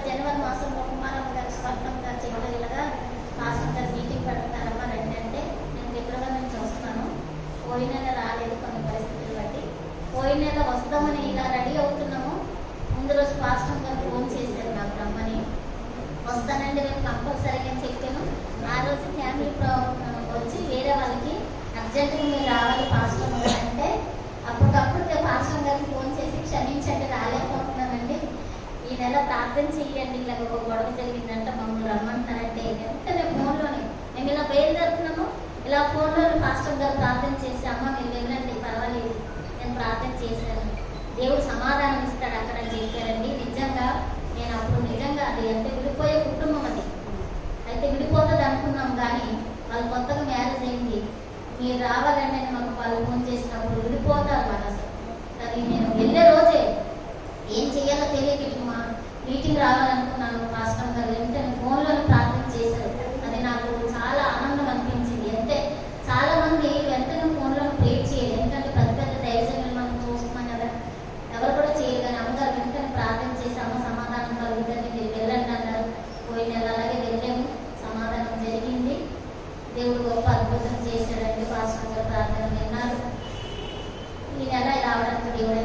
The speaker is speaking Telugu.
జనవరి మాసంలో కుమారమ్మ గారు స్వర్ణం గారు చెప్పగలగా మాసం గారు మీటింగ్ పెడతారమ్మా రండి అంటే నేను ఫిబ్రవరి నుంచి వస్తున్నాను. పోయిన నెల రాలేదు కొన్ని పరిస్థితులు బట్టి. పోయిన నెల వస్తామని ఇలా రెడీ అవుతున్నాము. ముందు రోజు పాస్టర్ గారు ఫోన్ చేశారు నాకు రమ్మని. వస్తానండి రేపు కంపల్సరీగా చెప్పాను. ఆ రోజు ఫ్యామిలీ ప్రాబ్లం వచ్చి వేరే వాళ్ళకి అర్జెంటుగా మీరు రావాలి పాస్టర్ అంటే అప్పటికప్పుడు పాస్టర్ గారికి ఫోన్ చేసి క్షమించండి రాలేకపోతున్నానండి, ఈ నెల ప్రార్థన చెయ్యండి, ఇలా ఒక గొడవ జరిగిందంటే మమ్మల్ని రమ్మంటున్నారంటే వెంటనే ఫోన్లోనే మేము ఇలా బయలుదేరుతున్నాము. ఇలా ఫోన్లో పాస్టర్ గారు ప్రార్థన చేసి అమ్మ మీరు వెళ్ళండి పర్వాలేదు నేను ప్రార్థన చేశాను, దేవుడు సమాధానం ఇస్తాడు అక్కడ అని చెప్పారండి. నిజంగా నేను అప్పుడు నిజంగా అది అంటే విడిపోయే కుటుంబం అది అయితే విడిపోతుంది అనుకున్నాం. కానీ వాళ్ళు కొత్తగా మ్యారేజ్ అయింది, మీరు రావాలంటే మాకు వాళ్ళు ఫోన్ చేసినప్పుడు విడిపోతారు వాళ్ళు అసలు. కానీ నేను వెళ్ళే రోజే ఏం చెయ్యాలో తెలియక మా మీటింగ్ రావాలనుకున్నాను. పాస్టర్ గారు వెంటనే ఫోన్లో ప్రార్థన చేశారు. అది నాకు చాలా ఆనందం అనిపించింది. అంటే చాలా మంది వెంటనే ఫోన్లో ప్రేర్ చేయరు, ఎందుకంటే పెద్ద పెద్ద దైవజనులు మనం చూస్తున్నాం కదా, ఎవరు కూడా చేయరు. కానీ అమ్మగారు వెంటనే ప్రార్థన చేసి అమ్మ సమాధానం కలుగుతుంది మీరు వెళ్ళండి అన్నారు. పోయిన నెల అలాగే వెళ్ళాము, సమాధానం జరిగింది. దేవుడు గొప్ప అద్భుతం చేశాడండి. పాస్టర్ గారు ప్రార్థన విన్నారు. ఈ నెల రావడానికి దేవుడు